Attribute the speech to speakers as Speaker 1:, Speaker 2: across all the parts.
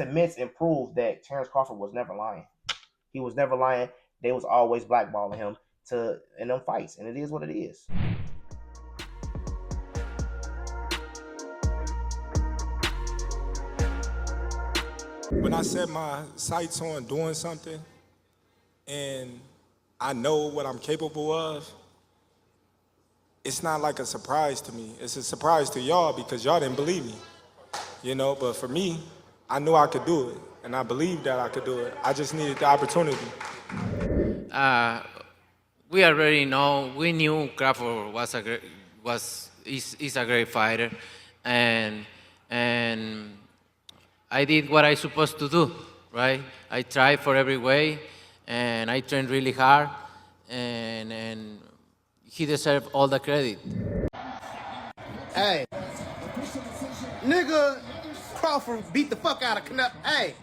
Speaker 1: cements and proves that Terence Crawford was never lying. He was never lying. They was always blackballing him in them fights, and it is what it is.
Speaker 2: When I set my sights on doing something and I know what I'm capable of, it's not like a surprise to me. It's a surprise to y'all because y'all didn't believe me, but for me, I knew I could do it and I believed that I could do it. I just needed the opportunity.
Speaker 3: We already know. We knew Crawford is a great fighter, and I did what I supposed to do, right? I tried for every way, and I trained really hard, and he deserved all the credit.
Speaker 4: Hey, nigga, Crawford beat the fuck out of Canelo. Hey,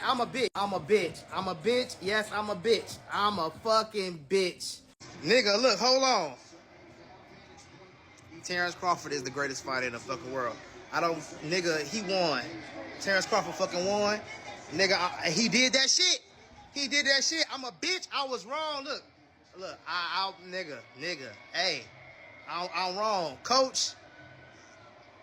Speaker 4: I'm a bitch. I'm a bitch. I'm a bitch. Yes, I'm a bitch. I'm a fucking bitch. Nigga, look, hold on. Terence Crawford is the greatest fighter in the fucking world. Nigga, he won. Terence Crawford fucking won. Nigga, he did that shit. He did that shit. I'm a bitch. I was wrong. Look, nigga. Hey, I'm wrong. Coach,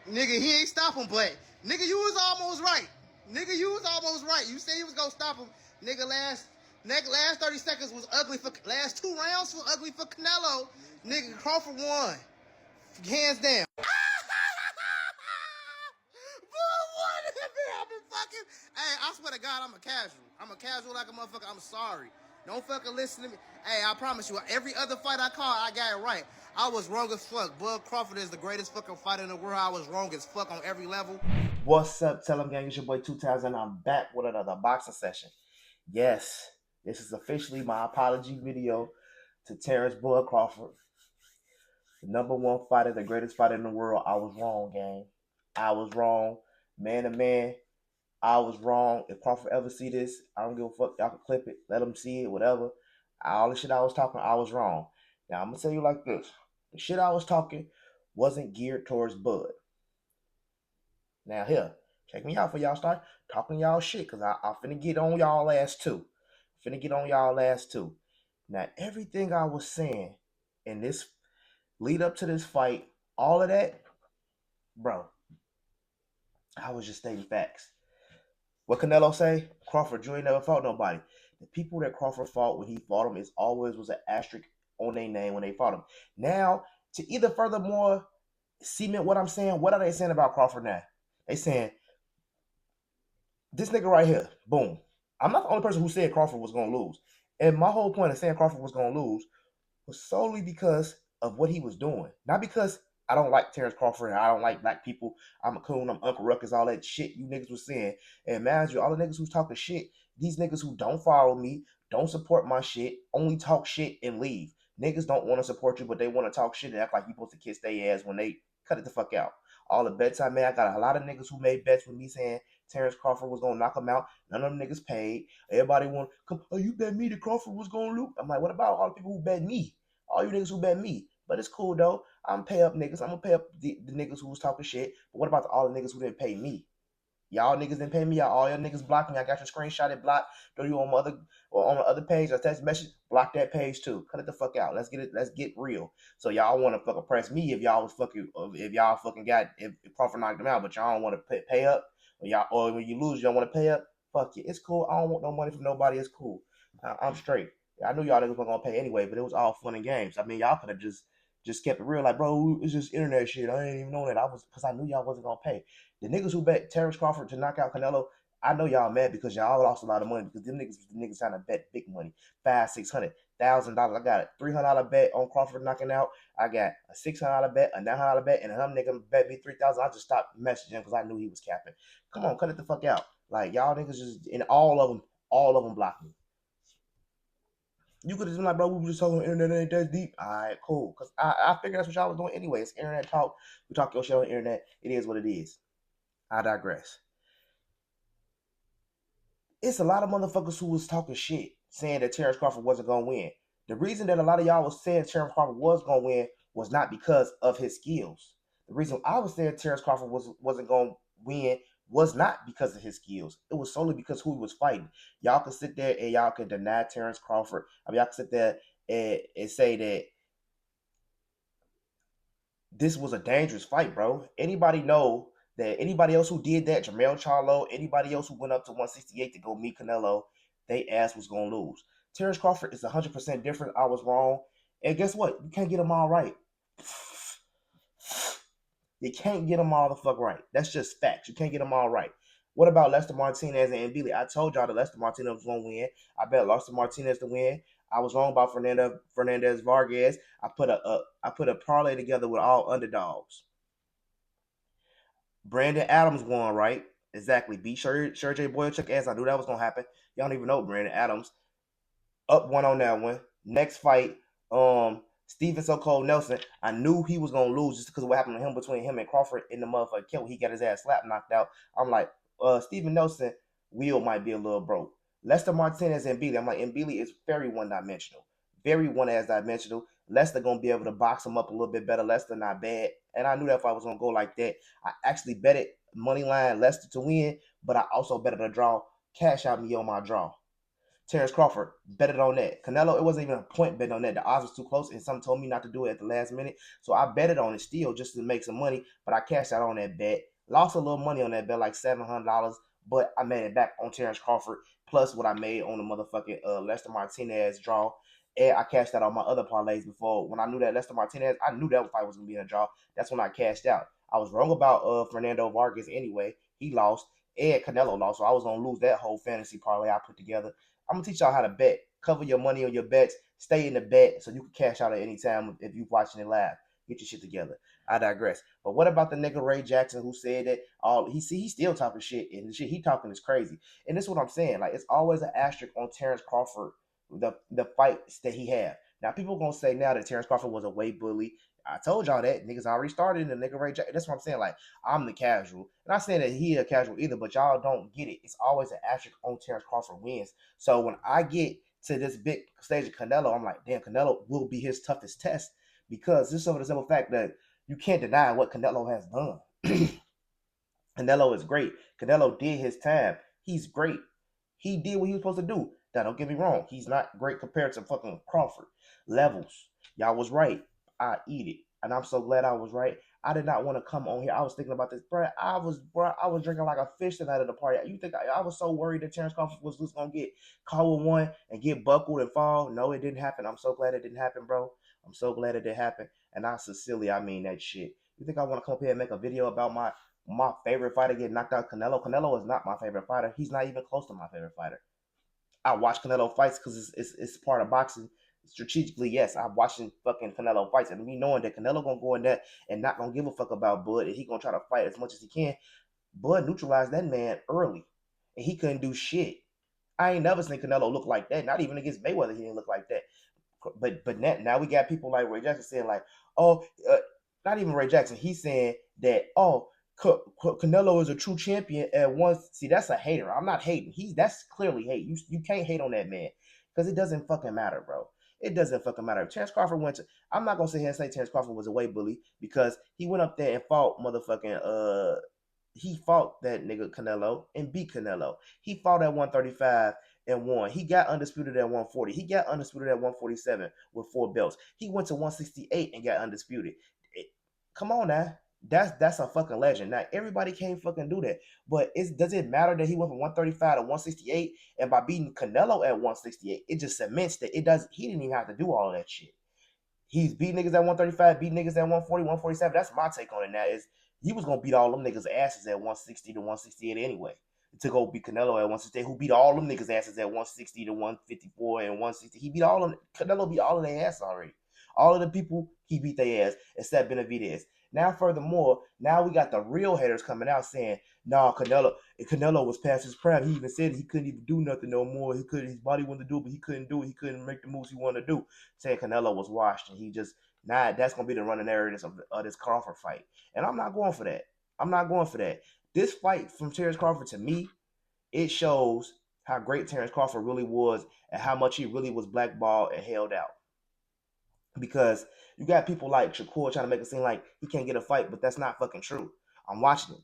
Speaker 4: nigga, he ain't stop him, but nigga, you was almost right. Nigga, you was almost right. You said he was gonna stop him. Nigga, last 30 seconds was ugly for, last 2 rounds was ugly for Canelo. Nigga, Crawford won. Hands down. Hey, I swear to God, I'm a casual. I'm a casual like a motherfucker. I'm sorry. Don't fucking listen to me. Hey, I promise you, every other fight I called, I got it right. I was wrong as fuck. Bud Crawford is the greatest fucking fighter in the world. I was wrong as fuck on every level.
Speaker 1: What's up, TellEm gang? It's your boy 2000, and I'm back with another boxing session. Yes, this is officially my apology video to Terence Bud Crawford, the #1 fighter, the greatest fighter in the world. I was wrong, gang. I was wrong. Man to man, I was wrong. If Crawford ever see this, I don't give a fuck. Y'all can clip it, let him see it, whatever. All the shit I was talking, I was wrong. Now, I'm going to tell you like this. The shit I was talking wasn't geared towards Bud. Now, here, check me out for y'all start talking y'all shit, because I finna get on y'all ass too. Now, everything I was saying in this lead up to this fight, all of that, bro, I was just stating facts. What Canelo say? Crawford, you ain't never fought nobody. The people that Crawford fought when he fought him is always was an asterisk on their name when they fought him. Now, to either furthermore cement what I'm saying, what are they saying about Crawford now? They saying, this nigga right here, boom. I'm not the only person who said Crawford was going to lose. And my whole point of saying Crawford was going to lose was solely because of what he was doing. Not because I don't like Terence Crawford and I don't like black people. I'm a coon, I'm Uncle Ruckus, all that shit you niggas was saying. And mind you, all the niggas who's talking shit, these niggas who don't follow me, don't support my shit, only talk shit and leave. Niggas don't want to support you, but they want to talk shit and act like you supposed to kiss their ass when they cut it the fuck out. All the bets I made, I got a lot of niggas who made bets with me saying Terence Crawford was gonna knock him out. None of them niggas paid. Everybody want come, oh, you bet me that Crawford was gonna lose. I'm like, what about all the people who bet me? All you niggas who bet me. But it's cool though. I'm pay up niggas. I'm gonna pay up the niggas who was talking shit. But what about all the niggas who didn't pay me? Y'all niggas didn't pay me. All y'all niggas blocked me. I got your screenshot blocked. Throw you on my other or on the other page. I text message. Block that page too. Cut it the fuck out. Let's get real. So y'all want to fucking press me if y'all fucking got if Crawford knocked them out, but y'all don't want to pay up. Or when you lose, you don't want to pay up. Fuck it. It's cool. I don't want no money from nobody. It's cool. I'm straight. I knew y'all niggas weren't gonna pay anyway, but it was all fun and games. I mean, y'all could have just kept it real, like, bro, it's just internet shit. I ain't even know that. Because I knew y'all wasn't gonna pay. The niggas who bet Terence Crawford to knock out Canelo, I know y'all mad because y'all lost a lot of money because them niggas trying to bet big money, $500,000-$600,000. I got a $300 bet on Crawford knocking out. I got a $600 bet, a $900 bet, and another nigga bet me $3,000. I just stopped messaging because I knew he was capping. Come on, cut it the fuck out. Like y'all niggas just and all of them blocked me. You could have been like, bro, we were just talking on the internet, ain't that deep. All right, cool. Because I figured that's what y'all was doing anyway. It's internet talk. We talk your shit on the internet. It is what it is. I digress. It's a lot of motherfuckers who was talking shit, saying that Terence Crawford wasn't going to win. The reason that a lot of y'all was saying Terence Crawford was going to win was not because of his skills. The reason I was saying Terence Crawford wasn't going to win was not because of his skills. It was solely because who he was fighting. Y'all can sit there and y'all can deny Terence Crawford. I mean, y'all can sit there and say that this was a dangerous fight, bro. Anybody know that anybody else who did that, Jermell Charlo, anybody else who went up to 168 to go meet Canelo, they ass was gonna lose. Terence Crawford is 100% different. I was wrong. And guess what? You can't get them all right. You can't get them all the fuck right. That's just facts. You can't get them all right. What about Lester Martinez and Billy? I told y'all that Lester Martinez was gonna win. I bet Lester Martinez to win. I was wrong about Fernandez Vargas. I put a parlay together with all underdogs. Brandon Adams won, right? Exactly. Beat Sergey Boyachuk ass. I knew that was gonna happen. Y'all don't even know Brandon Adams. Up one on that one. Next fight, Steven So Cold Nelson. I knew he was gonna lose just because of what happened to him between him and Crawford in the motherfucker kill. He got his ass slapped, knocked out. I'm like, Steven Nelson wheel might be a little broke. Lester Martinez and Beasley. I'm like, and Beasley is very one dimensional, very one as dimensional. Lester gonna be able to box him up a little bit better. Lester not bad, and I knew that fight was gonna go like that. I actually betted money line Lester to win, but I also betted a draw. Cash out me on my draw. Terence Crawford betted on that. Canelo, it wasn't even a point betting on that. The odds was too close, and some told me not to do it at the last minute. So I betted on it still just to make some money, but I cashed out on that bet. Lost a little money on that bet, like $700, but I made it back on Terence Crawford, plus what I made on the motherfucking Lester Martinez draw. And I cashed out on my other parlays before. When I knew that Lester Martinez, I knew that fight was going to be in a draw. That's when I cashed out. I was wrong about Fernando Vargas anyway. He lost, and Canelo lost, so I was going to lose that whole fantasy parlay I put together. I'm gonna teach y'all how to bet. Cover your money on your bets. Stay in the bet so you can cash out at any time if you're watching it live. Get your shit together. I digress. But what about the nigga Ray Jackson who said that he's still talking shit and the shit he talking is crazy. And this is what I'm saying. Like it's always an asterisk on Terence Crawford, the fights that he had. Now people gonna say now that Terence Crawford was a weight bully. I told y'all that niggas already started in the nigga Ray Jackson. That's what I'm saying. Like I'm the casual. I'm not saying that he a casual either, but y'all don't get it. It's always an asterisk on Terence Crawford wins. So when I get to this big stage of Canelo, I'm like, damn, Canelo will be his toughest test because just over the simple fact that you can't deny what Canelo has done. Canelo is great. Canelo did his time. He's great. He did what he was supposed to do. Now, don't get me wrong. He's not great compared to fucking Crawford. Levels. Y'all was right. I eat it. And I'm so glad I was right. I did not want to come on here. I was thinking about this, bro. I was drinking like a fish tonight at the party. You think I was so worried that Terence Crawford was just gonna get caught with one and get buckled and fall? No, it didn't happen. I'm so glad it didn't happen, bro. I'm so glad it didn't happen. And I sincerely, I mean that shit. You think I want to come up here and make a video about my favorite fighter getting knocked out? Canelo. Canelo is not my favorite fighter. He's not even close to my favorite fighter. I watch Canelo fights because it's part of boxing. Strategically, yes, I'm watching fucking Canelo fights, and me knowing that Canelo gonna go in there and not gonna give a fuck about Bud, and he gonna try to fight as much as he can. Bud neutralized that man early, and he couldn't do shit. I ain't never seen Canelo look like that. Not even against Mayweather, he didn't look like that. But now we got people like Ray Jackson saying like, oh, not even Ray Jackson. He's saying that Canelo is a true champion at once. See, that's a hater. I'm not hating. That's clearly hate. You can't hate on that man because it doesn't fucking matter, bro. It doesn't fucking matter. Terence Crawford went to. I'm not gonna sit here and say Terence Crawford was a weight bully because he went up there and fought motherfucking he fought that nigga Canelo and beat Canelo. He fought at 135 and won. He got undisputed at 140. He got undisputed at 147 with 4 belts. He went to 168 and got undisputed. Come on now. That's a fucking legend. Now everybody can't fucking do that. But does it matter that he went from 135 to 168 and by beating Canelo at 168, it just cements that it does he didn't even have to do all of that shit. He's beat niggas at 135, beat niggas at 140, 147. That's my take on it now. Is he was gonna beat all them niggas asses at 160 to 168 anyway. To go beat Canelo at 168, who beat all them niggas asses at 160 to 154 and 160. He beat all of them. Canelo beat all of their ass already. All of the people he beat their ass except Benavidez. Now, furthermore, now we got the real haters coming out saying, "Nah, Canelo was past his prime. He even said he couldn't even do nothing no more. He could, his body wanted to do, but he couldn't do it. He couldn't make the moves he wanted to do." Saying Canelo was washed, and he just that's gonna be the running narrative of this Crawford fight. And I'm not going for that. I'm not going for that. This fight from Terence Crawford to me, it shows how great Terence Crawford really was and how much he really was blackballed and held out. Because you got people like Shakur trying to make it seem like he can't get a fight, but that's not fucking true. I'm watching it.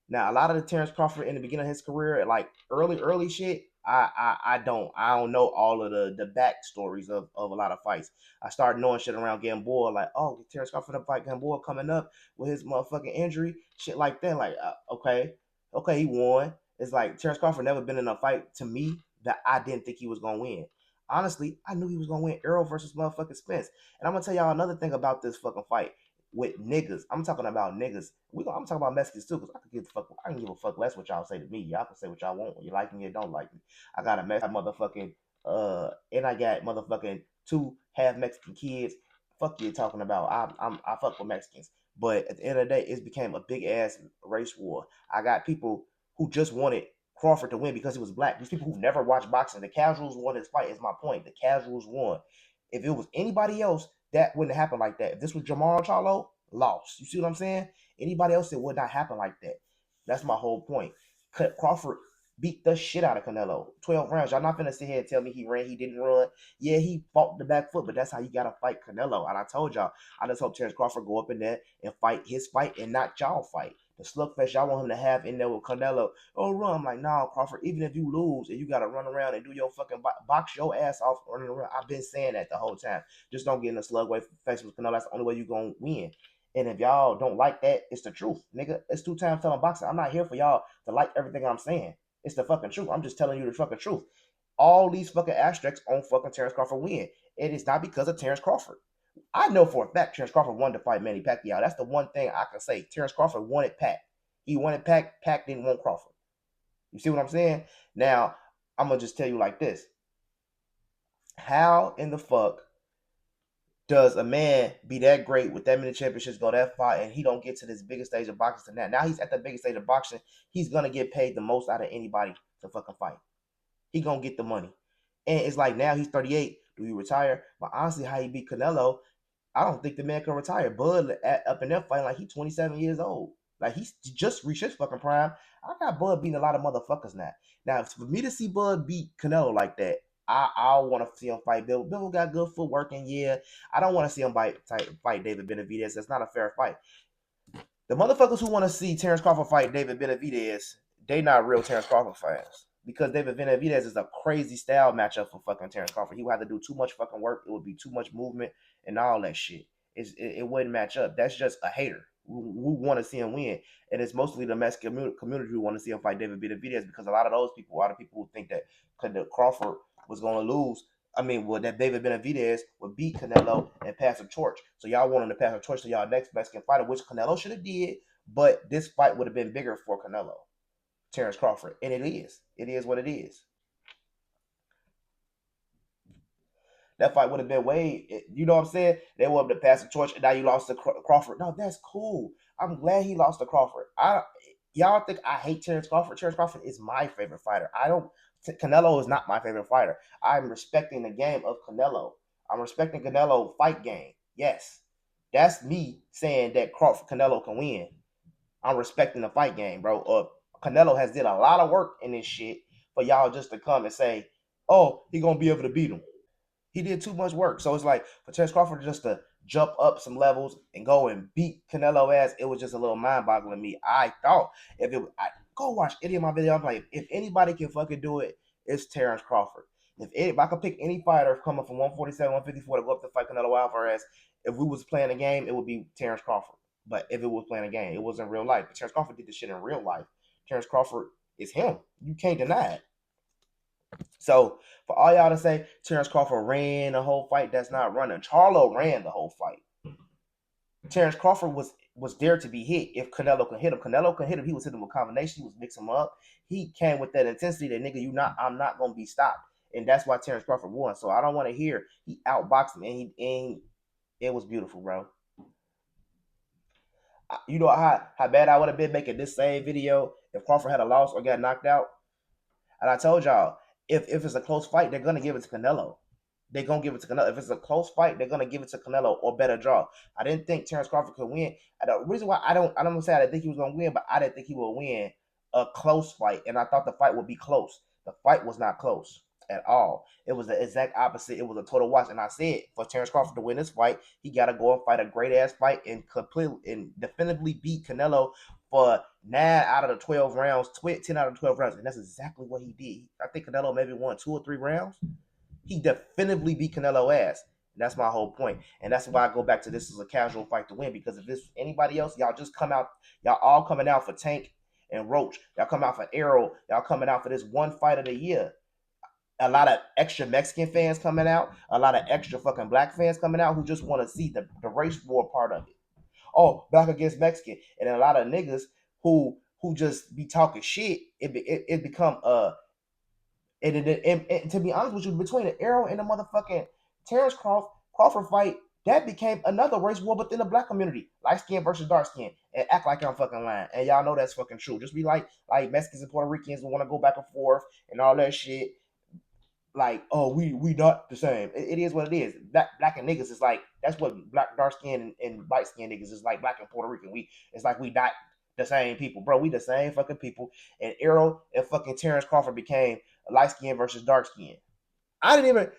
Speaker 1: Now, a lot of the Terence Crawford in the beginning of his career, like early shit, I don't know all of the backstories of a lot of fights. I started knowing shit around Gamboa, like, oh, Terence Crawford to fight Gamboa coming up with his motherfucking injury, shit like that. Like, okay, he won. It's like Terence Crawford never been in a fight to me that I didn't think he was gonna win. Honestly, I knew he was gonna win Errol versus motherfucking Spence. And I'm gonna tell y'all another thing about this fucking fight with niggas. I'm talking about niggas. I'm talking about Mexicans too, because I can give a fuck less what y'all say to me. Y'all can say what y'all want. You like me or don't like me. I got a motherfucking and I got motherfucking two half Mexican kids. Fuck you talking about. I fuck with Mexicans. But at the end of the day, it became a big ass race war. I got people who just wanted Crawford to win because he was black. These people who never watched boxing. The casuals won this fight, is my point. The casuals won. If it was anybody else, that wouldn't happen like that. If this was Jamal Charlo, lost. You see what I'm saying? Anybody else, it would not happen like that. That's my whole point. Crawford beat the shit out of Canelo. 12 rounds. Y'all not finna sit here and tell me he ran, he didn't run. Yeah, he fought the back foot, but that's how you gotta fight Canelo. And I told y'all, I just hope Terence Crawford go up in there and fight his fight and not y'all fight. The slugfest y'all want him to have in there with Canelo. Oh, run. I'm like, nah, Crawford, even if you lose and you got to run around and do your fucking box your ass off running around. I've been saying that the whole time. Just don't get in a slug way face with Canelo. That's the only way you're going to win. And if y'all don't like that, it's the truth. Nigga, it's 2 times telling boxing. I'm not here for y'all to like everything I'm saying. It's the fucking truth. I'm just telling you the fucking truth. All these fucking asterisks on fucking Terence Crawford win. It is not because of Terence Crawford. I know for a fact Terence Crawford wanted to fight Manny Pacquiao. That's the one thing I can say. Terence Crawford wanted Pac. He wanted Pac. Pac didn't want Crawford. You see what I'm saying? Now, I'm going to just tell you like this. How in the fuck does a man be that great with that many championships, go that far, and he don't get to this biggest stage of boxing than that? Now he's at the biggest stage of boxing. He's going to get paid the most out of anybody to fucking fight. He going to get the money. And it's like now he's 38. Do he retire? But honestly, how he beat Canelo, I don't think the man can retire. Bud up in that fight like he's 27 years old. Like he's just reached his fucking prime. I got Bud beating a lot of motherfuckers now. Now, for me to see Bud beat Canelo like that, I want to see him fight Bill. Bill got good footwork, and yeah, I don't want to see him fight David Benavidez. That's not a fair fight. The motherfuckers who want to see Terence Crawford fight David Benavidez, they not real Terence Crawford fans. Because David Benavidez is a crazy style matchup for fucking Terence Crawford. He would have to do too much fucking work. It would be too much movement and all that shit. It wouldn't match up. That's just a hater who want to see him win. And it's mostly the Mexican community who want to see him fight David Benavidez, because a lot of those people are the people who think that Crawford was going to lose. That David Benavidez would beat Canelo and pass a torch. So y'all want him to pass a torch to y'all next Mexican fighter, which Canelo should have did, but this fight would have been bigger for Canelo, Terence Crawford. And it is. It is what it is. That fight would have been way, you know what I'm saying? They would have passed the torch, and now you lost to Crawford. No, that's cool. I'm glad he lost to Crawford. Y'all think I hate Terence Crawford? Terence Crawford is my favorite fighter. Canelo is not my favorite fighter. I'm respecting the game of Canelo. I'm respecting Canelo fight game. Yes, that's me saying that Canelo can win. I'm respecting the fight game, bro. Canelo has did a lot of work in this shit for y'all just to come and say, oh, he gonna be able to beat him. He did too much work. So it's like for Terence Crawford just to jump up some levels and go and beat Canelo ass, it was just a little mind-boggling to me. I thought go watch any of my videos. I'm like, if anybody can fucking do it, it's Terence Crawford. If I could pick any fighter coming from 147, 154 to go up to fight Canelo Alvarez, if we was playing a game, it would be Terence Crawford. But if it was playing a game, it wasn't real life. But Terence Crawford did this shit in real life. Terence Crawford is him. You can't deny it. So for all y'all to say Terence Crawford ran the whole fight, that's not running. Charlo ran the whole fight. Terence Crawford was there to be hit if Canelo can hit him. Canelo can hit him. He was hitting with combination. He was mixing him up. He came with that intensity that nigga, I'm not gonna be stopped. And that's why Terence Crawford won. So I don't want to hear he outboxed him, and it was beautiful, bro. You know how bad I would have been making this same video if Crawford had a loss or got knocked out. And I told y'all, if it's a close fight, they're gonna give it to Canelo. They're gonna give it to Canelo. If it's a close fight, they're gonna give it to Canelo or better draw. I didn't think Terence Crawford could win. The reason why I don't say I didn't think he was gonna win, but I didn't think he would win a close fight. And I thought the fight would be close. The fight was not close at all. It was the exact opposite. It was a total watch. And I said for Terence Crawford to win this fight, he gotta go and fight a great ass fight and completely and definitively beat Canelo for 9 out of the 12 rounds, 10 out of 12 rounds, and that's exactly what he did. I think Canelo maybe won 2 or 3 rounds. He definitively beat Canelo ass. And that's my whole point. And that's why I go back to this is a casual fight to win. Because if this anybody else, y'all just come out, y'all all coming out for Tank and Roach. Y'all come out for Errol. Y'all coming out for this one fight of the year. A lot of extra Mexican fans coming out, a lot of extra fucking black fans coming out who just want to see the race war part of it. Oh, black against Mexican, and a lot of niggas who just be talking shit. It become and to be honest with you, between the Arrow and the motherfucking Terence Crawford fight, that became another race war within the black community, light skin versus dark skin, and act like I'm fucking lying, and y'all know that's fucking true. Just be like Mexicans and Puerto Ricans who want to go back and forth and all that shit. Like, oh, we not the same. It is what it is. Black and niggas is like that's what black dark skin and light skin niggas is like. Black and Puerto Rican, it's like we not the same people, bro. We the same fucking people. And Errol and fucking Terence Crawford became light skin versus dark skin. I didn't even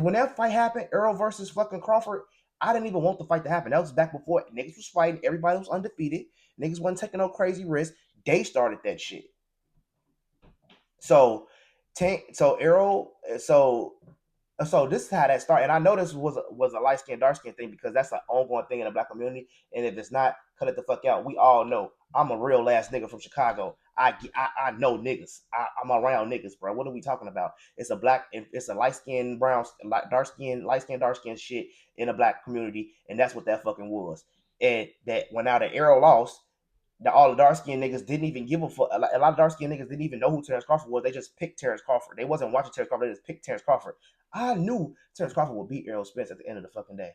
Speaker 1: when that fight happened, Errol versus fucking Crawford. I didn't even want the fight to happen. That was back before niggas was fighting. Everybody was undefeated. Niggas wasn't taking no crazy risks. They started that shit. So Errol, so this is how that started. And I know this was a light skin, dark skin thing because that's an ongoing thing in the black community. And if it's not, cut it the fuck out. We all know I'm a real ass nigga from Chicago. I know niggas. I'm around niggas, bro. What are we talking about? It's a light skin, brown, dark skin, light skin, dark skin shit in the black community, and that's what that fucking was. And that when now the Errol lost, all the dark skinned niggas didn't even give a fuck. A lot of dark skinned niggas didn't even know who Terence Crawford was. They just picked Terence Crawford. They wasn't watching Terence Crawford. They just picked Terence Crawford. I knew Terence Crawford would beat Errol Spence at the end of the fucking day.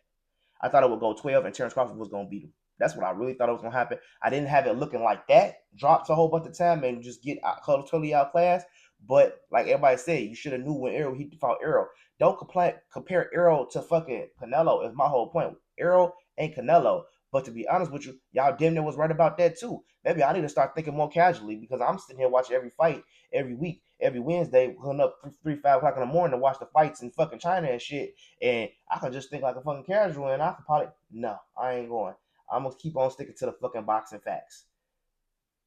Speaker 1: I thought it would go 12 and Terence Crawford was going to beat him. That's what I really thought it was going to happen. I didn't have it looking like that. Drops a whole bunch of time and just get totally outclassed. But like everybody said, you should have knew when he fought Errol. Don't compare Errol to fucking Canelo is my whole point. Errol ain't Canelo. But to be honest with you, y'all damn near was right about that too. Maybe I need to start thinking more casually because I'm sitting here watching every fight every week, every Wednesday, hooking up 5 o'clock in the morning to watch the fights in fucking China and shit. And I can just think like a fucking casual and I could probably, no, I ain't going. I'm going to keep on sticking to the fucking boxing facts.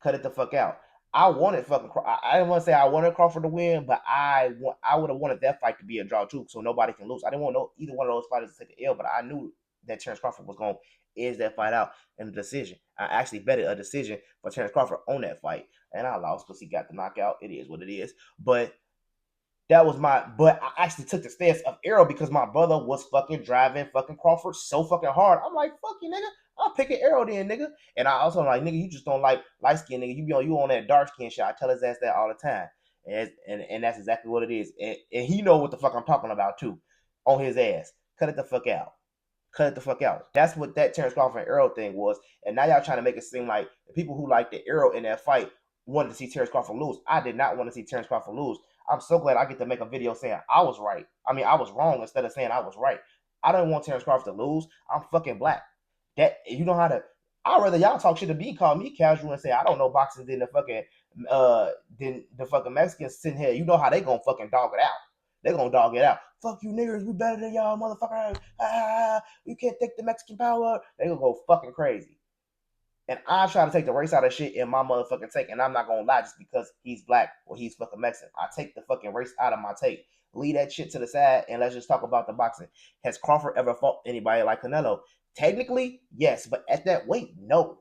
Speaker 1: Cut it the fuck out. I wanted fucking. I didn't want to say I wanted Crawford to win, but I would have wanted that fight to be a draw too, so nobody can lose. I didn't want either one of those fighters to take an L, but I knew that Terence Crawford was going to edge that fight out in a decision. I actually betted a decision for Terence Crawford on that fight, and I lost because he got the knockout. It is what it is, but that was but I actually took the stance of Errol because my brother was fucking driving fucking Crawford so fucking hard. I'm like, fuck you, nigga. I'm picking Errol then, nigga. And I also like, nigga, you just don't like light skin, nigga. You on that dark skin shit. I tell his ass that all the time. And that's exactly what it is. And he know what the fuck I'm talking about too. On his ass. Cut it the fuck out. Cut it the fuck out. That's what that Terence Crawford and Errol thing was. And now y'all trying to make it seem like the people who like the Errol in that fight wanted to see Terence Crawford lose. I did not want to see Terence Crawford lose. I'm so glad I get to make a video saying I was right. I mean, I was wrong instead of saying I was right. I don't want Terence Crawford to lose. I'm fucking black. That you know how to. I'd rather y'all talk shit to me, call me casual, and say I don't know boxing than the fucking Mexicans sitting here. You know how they gonna fucking dog it out. They gonna dog it out. Fuck you niggers, we better than y'all, motherfucker. You can't take the Mexican power. They gonna go fucking crazy. And I try to take the race out of shit in my motherfucking take. And I'm not going to lie just because he's black or he's fucking Mexican. I take the fucking race out of my take. Leave that shit to the side and let's just talk about the boxing. Has Crawford ever fought anybody like Canelo? Technically, yes. But at that weight, no.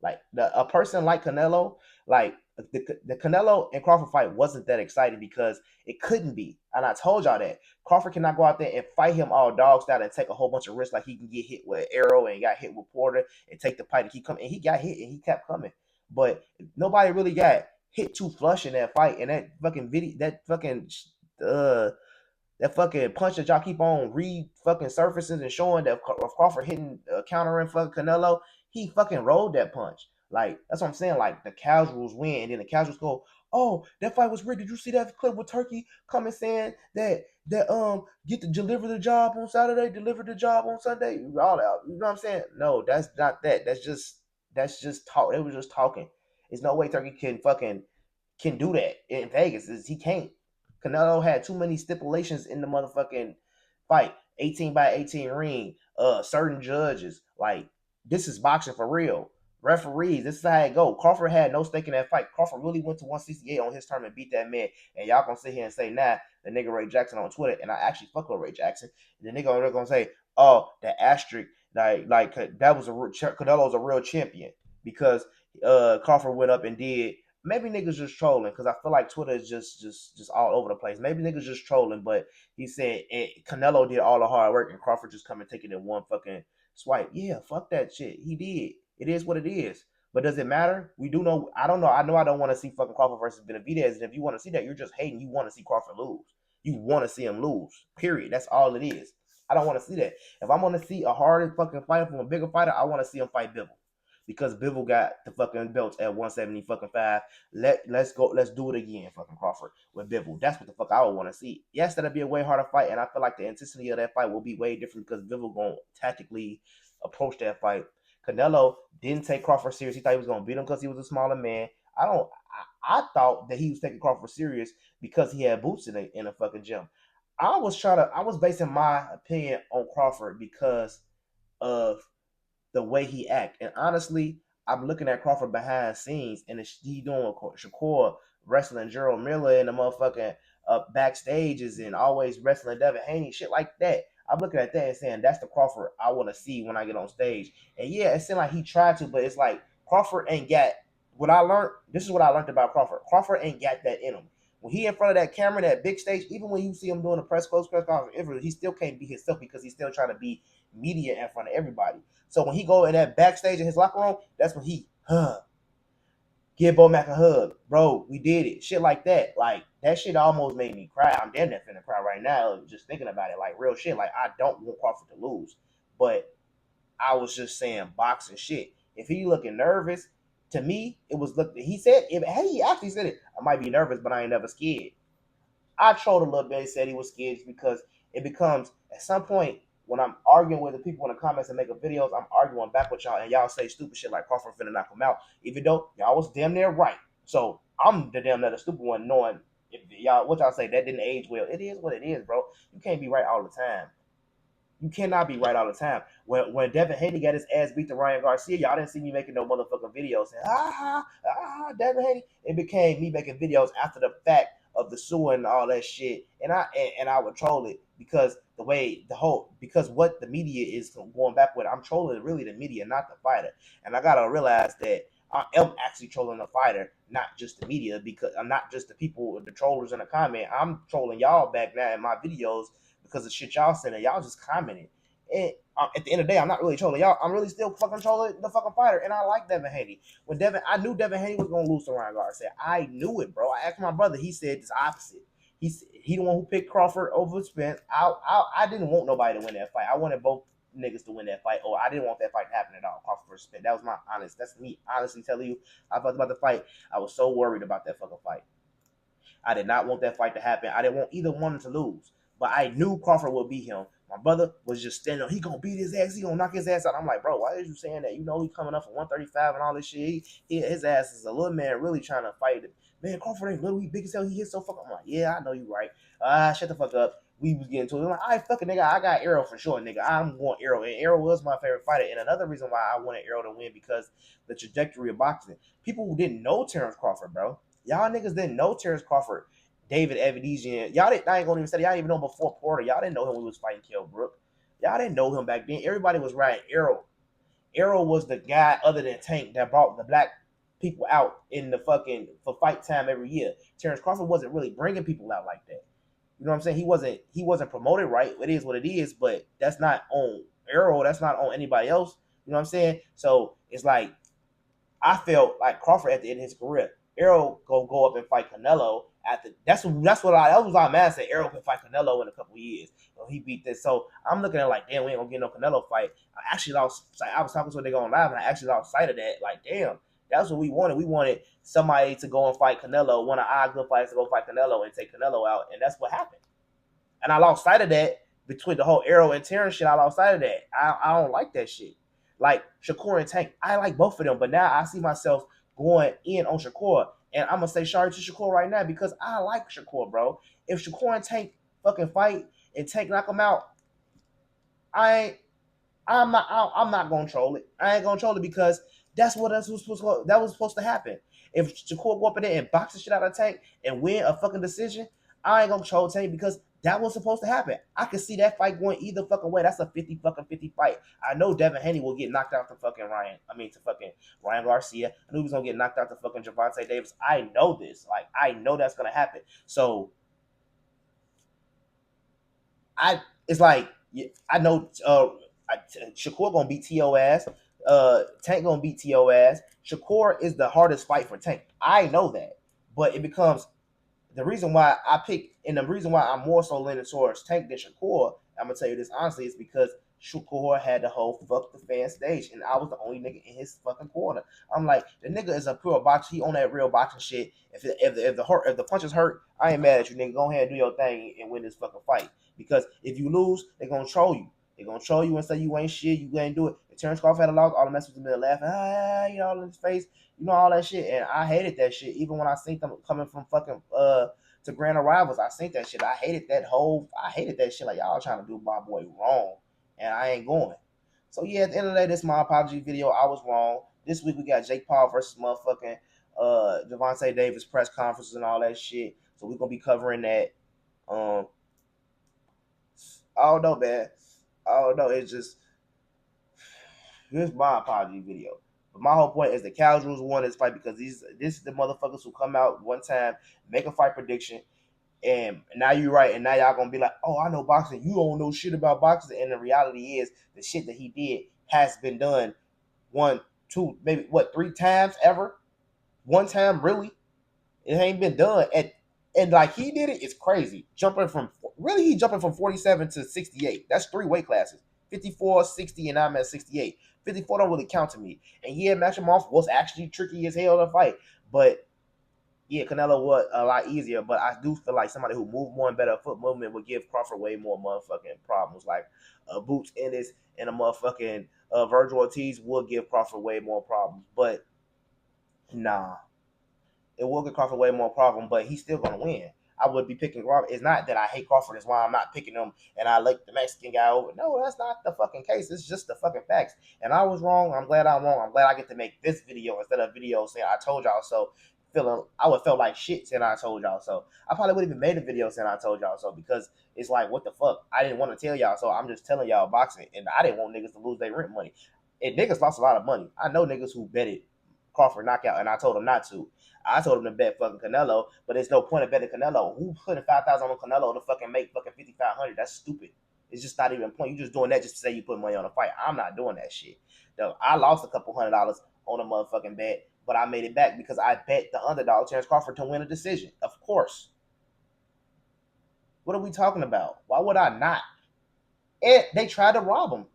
Speaker 1: Like a person like Canelo, like the Canelo and Crawford fight wasn't that exciting because it couldn't be. And I told y'all that. Crawford cannot go out there and fight him all dog style and take a whole bunch of risks like he can get hit with Arrow and got hit with Porter and take the fight and keep coming. And he got hit and he kept coming. But nobody really got hit too flush in that fight. And that fucking video, that fucking punch that y'all keep on fucking surfacing and showing that of Crawford hitting countering fucking Canelo, he fucking rolled that punch. Like that's what I'm saying. Like the casuals win, and then the casuals go, "Oh, that fight was rigged. Did you see that clip with Turkey coming saying that get to deliver the job on Saturday, deliver the job on Sunday, all out." You know what I'm saying? No, that's not that. That's just talk. They were just talking. There's no way Turkey can do that in Vegas. He can't. Canelo had too many stipulations in the motherfucking fight. 18 by 18 ring. Certain judges. Like this is boxing for real. Referees, this is how it go. Crawford had no stake in that fight. Crawford really went to 168 on his term and beat that man. And y'all gonna sit here and say, nah, the nigga Ray Jackson on Twitter, and I actually fuck with Ray Jackson. And the nigga on there gonna say, oh, the asterisk, like that was Canelo's a real champion because Crawford went up and did. Maybe niggas just trolling because I feel like Twitter is just all over the place. Maybe niggas just trolling, but he said Canelo did all the hard work and Crawford just come and take it in one fucking swipe. Yeah, fuck that shit. He did. It is what it is. But does it matter? We do know. I don't know. I know I don't want to see fucking Crawford versus Benavidez. And if you want to see that, you're just hating. You want to see Crawford lose. You want to see him lose. Period. That's all it is. I don't want to see that. If I'm going to see a harder fucking fight from a bigger fighter, I want to see him fight Bivol. Because Bivol got the fucking belts at 170 fucking 5. Let's go. Let's do it again, fucking Crawford with Bivol. That's what the fuck I would want to see. Yes, that'll be a way harder fight, and I feel like the intensity of that fight will be way different because Bivol gonna tactically approach that fight. Canelo didn't take Crawford serious. He thought he was gonna beat him because he was a smaller man. I thought that he was taking Crawford serious because he had boots in a fucking gym. I was basing my opinion on Crawford because of the way he act. And honestly, I'm looking at Crawford behind scenes, and he doing Shakur wrestling Gerald Miller in the motherfucking backstages and always wrestling Devin Haney, shit like that. I'm looking at that and saying that's the Crawford I want to see when I get on stage. And yeah, it seemed like he tried to, but it's like Crawford ain't got what I learned. This is what I learned about Crawford. Crawford ain't got that in him. When he in front of that camera, that big stage, even when you see him doing a press conference, he still can't be himself because he's still trying to be media in front of everybody. So when he go in that backstage in his locker room, that's when he give Bo Mac a hug, bro. We did it, shit like that. Like that shit almost made me cry. I'm damn near finna cry right now just thinking about it. Like real shit. Like I don't want Crawford to lose, but I was just saying boxing shit. If he looking nervous, to me it was look. He said if he actually said it, I might be nervous, but I ain't never scared. I trolled a little bit and said he was scared because it becomes at some point when I'm arguing with the people in the comments and making videos, I'm arguing back with y'all and y'all say stupid shit like Crawford finna knock him out, even though y'all was damn near right. So I'm the damn near the stupid one knowing if y'all what y'all say that didn't age well. It is what it is, bro. You can't be right all the time. You cannot be right all the time. When Devin Haney got his ass beat to Ryan Garcia, y'all didn't see me making no motherfucking videos saying, Devin Haney. It became me making videos after the fact of the suing and all that shit. And I would troll it because because what the media is going back with, I'm trolling really the media, not the fighter. And I gotta realize that I am actually trolling the fighter, not just the media, because I'm not just the people, the trollers in the comment. I'm trolling y'all back now in my videos because of shit y'all said and y'all just commented. And at the end of the day, I'm not really trolling y'all. I'm really still fucking trolling the fucking fighter. And I like Devin Haney. I knew Devin Haney was gonna lose to Ryan Garcia. I knew it, bro. I asked my brother. He said this opposite. He the one who picked Crawford over Spence. I didn't want nobody to win that fight. I wanted both niggas to win that fight. Or I didn't want that fight to happen at all. Crawford versus Spence. That was my honest. That's me honestly telling you. I thought about the fight. I was so worried about that fucking fight. I did not want that fight to happen. I didn't want either one to lose. But I knew Crawford would beat him. My brother was just standing up. He gonna beat his ass. He gonna knock his ass out. I'm like, bro, why are you saying that? You know he coming up for 135 and all this shit. His ass is a little man really trying to fight it. Man, Crawford ain't little. He big as hell. He hit so fucking. I'm like, yeah, I know you right. Shut the fuck up. We was getting to it. I'm like, all right, fucking nigga, I got Arrow for sure, nigga. I'm going Arrow. And Arrow was my favorite fighter. And another reason why I wanted Arrow to win because the trajectory of boxing. People who didn't know Terence Crawford, bro. Y'all niggas didn't know Terence Crawford. David Evanizian. Y'all didn't, I ain't gonna even say y'all didn't even know him before Porter. Y'all didn't know him when he was fighting Kell Brook. Y'all didn't know him back then. Everybody was riding Arrow. Arrow was the guy other than Tank that brought the black people out in the fucking for fight time every year. Terence Crawford wasn't really bringing people out like that. You know what I'm saying? He wasn't promoted right. It is what it is, but that's not on Arrow. That's not on anybody else. You know what I'm saying? So it's like I felt like Crawford at the end of his career, Errol gonna go up and fight Canelo. That was our man said. Errol can fight Canelo in a couple of years. So he beat this. So I'm looking at it like, damn, we ain't gonna get no Canelo fight. I actually lost. I was talking to a nigga on live, and I actually lost sight of that. Like, damn, that's what we wanted. We wanted somebody to go and fight Canelo, one of our good fighters to go fight Canelo and take Canelo out, and that's what happened. And I lost sight of that between the whole Arrow and Terrence shit. I lost sight of that. I don't like that shit. Like Shakur and Tank, I like both of them, but now I see myself going in on Shakur. And I'm gonna say sorry to Shakur right now because I like Shakur, bro. If Shakur and Tank fucking fight and Tank knock him out, I'm not gonna troll it. I ain't gonna troll it because that was supposed to happen. If Shakur go up in there and box the shit out of Tank and win a fucking decision, I ain't gonna troll Tank because that was supposed to happen. I could see that fight going either fucking way. That's a 50 fight. I know Devin Haney will get knocked out to fucking Ryan Garcia. I knew he was gonna get knocked out to fucking Gervonta Davis. I know this. Like, I know that's gonna happen. So it's like, I know Shakur gonna beat T.O. ass. Tank gonna beat T.O. ass. Shakur is the hardest fight for Tank. I know that. But it becomes the reason why I pick, and the reason why I'm more so leaning towards Tank than Shakur, I'm gonna tell you this honestly, is because Shakur had the whole fuck the fan stage, and I was the only nigga in his fucking corner. I'm like, the nigga is a pure boxer. He on that real boxing shit. If the punches hurt, I ain't mad at you, nigga. Go ahead and do your thing and win this fucking fight. Because if you lose, they're gonna troll you. They're gonna troll you and say you ain't shit. You ain't do it. If Terence Crawford had a loss, all the mess with him laughing, you know, all in his face, you know, all that shit. And I hated that shit. Even when I seen them coming from fucking to Grand Arrivals, I seen that shit. I hated that shit. Like, y'all trying to do my boy wrong, and I ain't going. So yeah, at the end of the day, this is my apology video. I was wrong. This week we got Jake Paul versus motherfucking Gervonta Davis press conferences and all that shit. So we're gonna be covering that. I don't know, man. I don't know. It's just, here's my apology video. But my whole point is the casuals won this fight because this is the motherfuckers who come out one time, make a fight prediction, and now you're right, and now y'all gonna be like, oh, I know boxing. You don't know shit about boxing. And the reality is the shit that he did has been done one, two, maybe what, 3 times ever? One time, really? It ain't been done. And like he did it, it's crazy. He jumping from 47 to 68. That's 3 weight classes. 54, 60, and I'm at 68. 54 don't really count to me. And yeah, match him off was actually tricky as hell to fight. But yeah, Canelo was a lot easier. But I do feel like somebody who moved more and better foot movement would give Crawford way more motherfucking problems. Like Boots Ennis and a motherfucking Virgil Ortiz would give Crawford way more problems. But nah, it will get Crawford way more problem, but he's still gonna win. I would be picking Crawford. It's not that I hate Crawford. It's why I'm not picking him and I like the Mexican guy over. No, that's not the fucking case. It's just the fucking facts. And I was wrong. I'm glad I'm wrong. I'm glad I get to make this video instead of video saying I told y'all so. I would feel like shit saying I told y'all so. I probably would have even made a video saying I told y'all so because it's like, what the fuck? I didn't want to tell y'all, so I'm just telling y'all boxing, and I didn't want niggas to lose their rent money. And niggas lost a lot of money. I know niggas who betted Crawford knockout, and I told them not to. I told him to bet fucking Canelo, but there's no point of betting Canelo. Who putting 5,000 on Canelo to fucking make fucking 5,500? That's stupid. It's just not even a point. You just doing that just to say you put money on a fight. I'm not doing that shit. Though I lost a couple $100 on a motherfucking bet, but I made it back because I bet the underdog Terence Crawford to win a decision. Of course. What are we talking about? Why would I not? And they tried to rob him.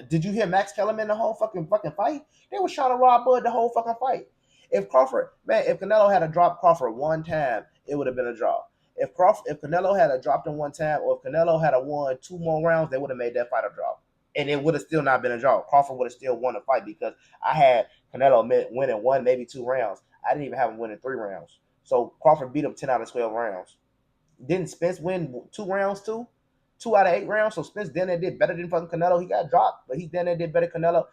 Speaker 1: Did you hear Max Kellerman the whole fucking fight? They was trying to rob Bud the whole fucking fight. If Canelo had to drop Crawford one time, it would have been a draw. If Canelo had a dropped him one time, or if Canelo had a won 2 more rounds, they would have made that fight a draw, and it would have still not been a draw. Crawford would have still won the fight because I had Canelo winning 1, maybe 2 rounds. I didn't even have him winning 3 rounds. So Crawford beat him 10 out of 12 rounds. Didn't Spence win 2 rounds too? 2 out of 8 rounds. So Spence then did better than fucking Canelo. He got dropped, but he then did better than Canelo.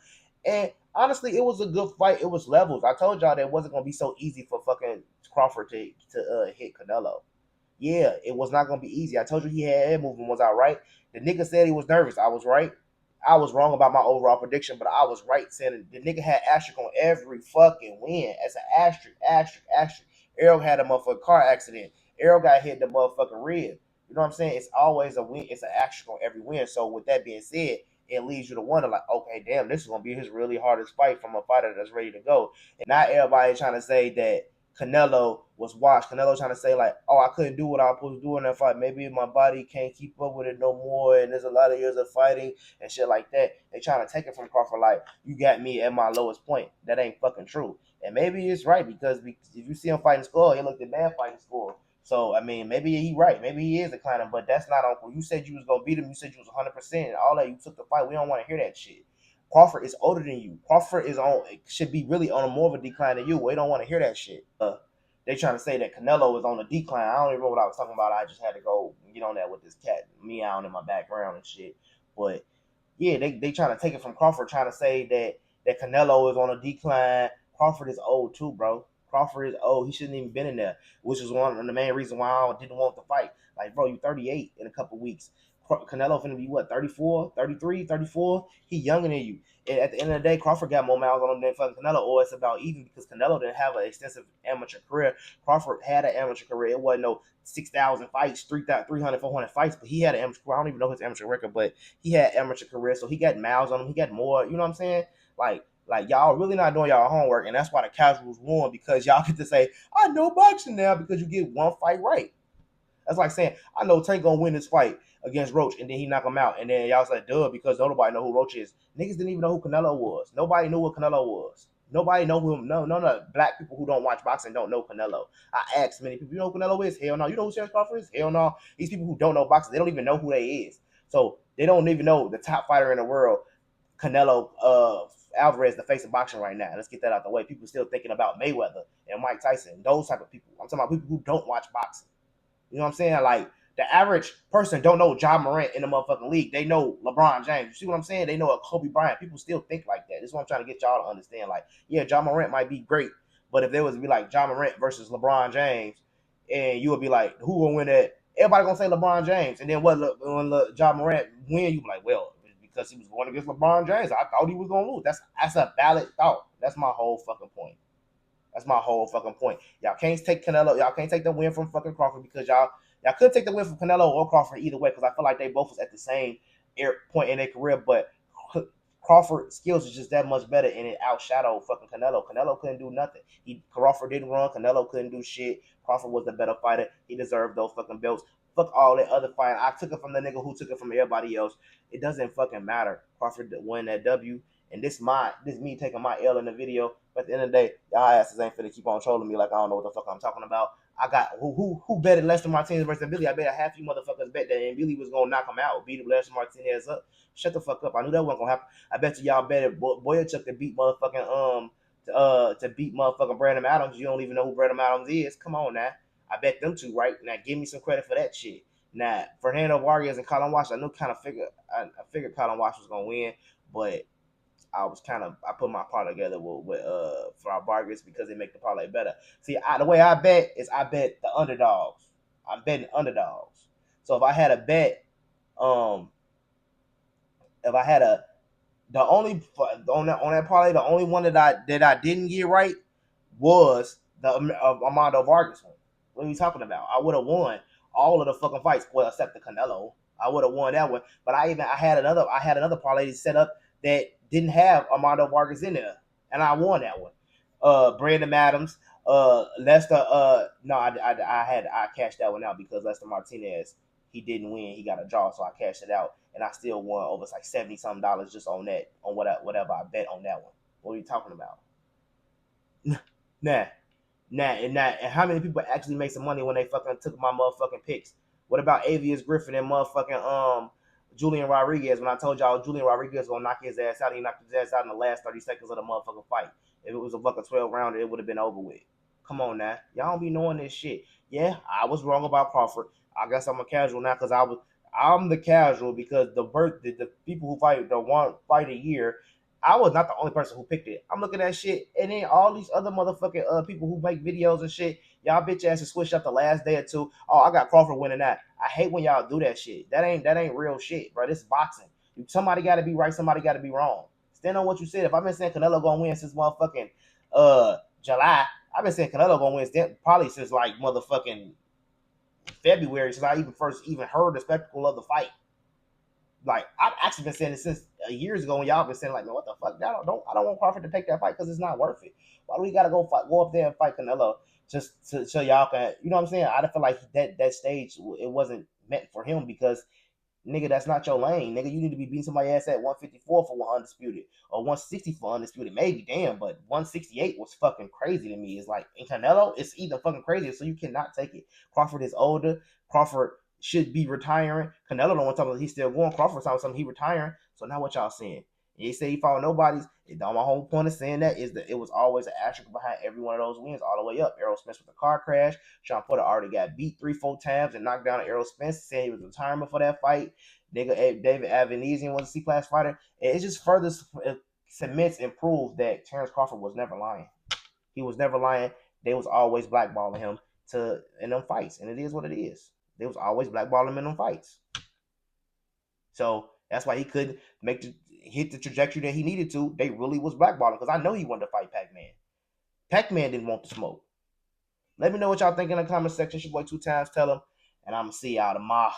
Speaker 1: And honestly, it was a good fight. It was levels. I told y'all that it wasn't gonna be so easy for fucking Crawford to hit Canelo. Yeah, it was not gonna be easy. I told you he had head movement. Was I right? The nigga said he was nervous. I was right. I was wrong about my overall prediction, but I was right saying the nigga had asterisk on every fucking win. As an asterisk. Errol had a motherfucking car accident. Errol got hit in the motherfucking rib. You know what I'm saying? It's always a win. It's an asterisk on every win. So with that being said, it leads you to wonder, like, okay, damn, this is gonna be his really hardest fight from a fighter that's ready to go. And not everybody trying to say that Canelo was washed. Canelo trying to say like, oh, I couldn't do what I was supposed to do in that fight. Maybe my body can't keep up with it no more, and there's a lot of years of fighting and shit like that. They trying to take it from Crawford like, you got me at my lowest point. That ain't fucking true. And maybe it's right because if you see him fighting score, he looked at bad fighting score. So I mean, maybe he right. Maybe he is declining, but that's not on. You said you was gonna beat him. You said you was 100%. All that you took the fight. We don't want to hear that shit. Crawford is older than you. Crawford should be really on a more of a decline than you. We don't want to hear that shit. They trying to say that Canelo is on a decline. I don't even know what I was talking about. I just had to go get on that with this cat meowing in my background and shit. But yeah, they trying to take it from Crawford, trying to say that that Canelo is on a decline. Crawford is old too, bro. Crawford is old. He shouldn't even been in there, which is one of the main reasons why I didn't want the fight. Like, bro, you 38 in a couple weeks. Canelo finna be what, 34, 33, 34? He younger than you. And at the end of the day, Crawford got more miles on him than fucking Canelo, or it's about even because Canelo didn't have an extensive amateur career. Crawford had an amateur career. It wasn't no 6,000 fights, 300, 400 fights, but he had an amateur career. I don't even know his amateur record, but he had amateur career, so he got miles on him. He got more, you know what I'm saying? Like y'all really not doing y'all homework, and that's why the casuals won, because y'all get to say, I know boxing now because you get one fight right. That's like saying, I know Tank gonna win this fight against Roach, and then he knock him out, and then y'all say, duh, because nobody know who Roach is. Niggas didn't even know who Canelo was. Nobody knew what Canelo was. Nobody know who him. No. Black people who don't watch boxing don't know Canelo. I asked many people, you know who Canelo is? Hell no. You know who Terence Crawford is? Hell no. These people who don't know boxing, they don't even know who they is. So they don't even know the top fighter in the world, Canelo Alvarez, the face of boxing right now. Let's get that out the way. People still thinking about Mayweather and Mike Tyson, those type of people. I'm talking about people who don't watch boxing. You know what I'm saying? Like, the average person don't know John Morant in the motherfucking league. They know LeBron James. You see what I'm saying? They know a Kobe Bryant. People still think like that. This is what I'm trying to get y'all to understand. Like, yeah, John Morant might be great, but if there was to be like John Morant versus LeBron James, and you would be like, who will win that? Everybody gonna say LeBron James, and then when John Morant win, you be like, well, because he was going against LeBron James, I thought he was gonna lose. That's a valid thought. That's my whole fucking point. That's my whole fucking point. Y'all can't take Canelo. Y'all can't take the win from fucking Crawford, because y'all could take the win from Canelo or Crawford either way, because I feel like they both was at the same point in their career. But Crawford's skills is just that much better, and it outshadowed fucking Canelo. Canelo couldn't do nothing. Crawford didn't run. Canelo couldn't do shit. Crawford was the better fighter. He deserved those fucking belts. Fuck all that other fight. I took it from the nigga who took it from everybody else. It doesn't fucking matter. Crawford won that W. And this me taking my L in the video. But at the end of the day, y'all asses ain't finna keep on trolling me like I don't know what the fuck I'm talking about. I got who betted Lester Martinez versus Billy? I bet half you motherfuckers bet that Billy was gonna knock him out, beat Lester Martinez up. Shut the fuck up. I knew that wasn't gonna happen. I bet you y'all betted Boyachuk to beat motherfucking to beat motherfucking Brandon Adams. You don't even know who Brandon Adams is. Come on now. I bet them two, right? Now give me some credit for that shit. Now Fernando Vargas and Colin Wash, I figured Colin Wash was gonna win, but I put my parlay together with for our Vargas because they make the parlay better. See, the way I bet is I bet the underdogs. I'm betting underdogs. So if I had a bet, if I had a the only on that parlay, the only one that I didn't get right was the Armando Vargas one. What are we talking about? I would have won all of the fucking fights, well, except the Canelo. I would have won that one. But I had another parlay set up that didn't have Armando Vargas in there, and I won that one. Brandon Adams, Lester. No, I cashed that one out because Lester Martinez, he didn't win. He got a draw, so I cashed it out, and I still won over like $70-something just on that, on whatever I bet on that one. What are you talking about? And how many people actually make some money when they fucking took my motherfucking picks? What about Avius Griffin and motherfucking Julian Rodriguez? When I told y'all Julian Rodriguez gonna knock his ass out, he knocked his ass out in the last 30 seconds of the motherfucking fight. If it was a fucking 12 rounder, it would have been over with. Come on now, y'all don't be knowing this shit. Yeah, I was wrong about Crawford. I guess I'm a casual now because I'm the casual because the people who fight the one fight a year. I was not the only person who picked it. I'm looking at shit, and then all these other motherfucking people who make videos and shit, y'all bitch asses switch up the last day or two. Oh, I got Crawford winning that. I hate when y'all do that shit. That ain't real shit, bro. This is boxing. Somebody got to be right. Somebody got to be wrong. Stand on what you said. If I've been saying Canelo gonna win since motherfucking July, I've been saying Canelo gonna win probably since like motherfucking February, since I first heard the spectacle of the fight. Like, I've actually been saying it since years ago, when y'all been saying like, man, what the fuck? I don't want Crawford to take that fight because it's not worth it. Why do we gotta go up there and fight Canelo just so y'all can, you know what I'm saying? I feel like that stage, it wasn't meant for him because, nigga, that's not your lane. Nigga, you need to be beating somebody ass at 154 for one undisputed or 160 for undisputed. Maybe, damn, but 168 was fucking crazy to me. It's like, in Canelo, it's even fucking crazier, so you cannot take it. Crawford is older. Crawford should be retiring. Canelo don't want to talk about he's still going. Crawford talking something he retiring. So now what y'all saying? You say he fought nobody's. My whole point of saying that is that it was always an asterisk behind every one of those wins all the way up. Errol Spence with the car crash. Sean Porter already got beat 3-4 times and knocked down Errol Spence, saying he was retirement for that fight. Nigga, David Avanesian was a C-class fighter. It just further cements and proves that Terence Crawford was never lying. He was never lying. They was always blackballing him in them fights, and it is what it is. They was always blackballing him in them fights. So that's why he couldn't hit the trajectory that he needed to. They really was blackballing because I know he wanted to fight Pac-Man. Pac-Man didn't want the smoke. Let me know what y'all think in the comment section. It's your boy 2 times. Tell him, and I'm gonna see y'all tomorrow.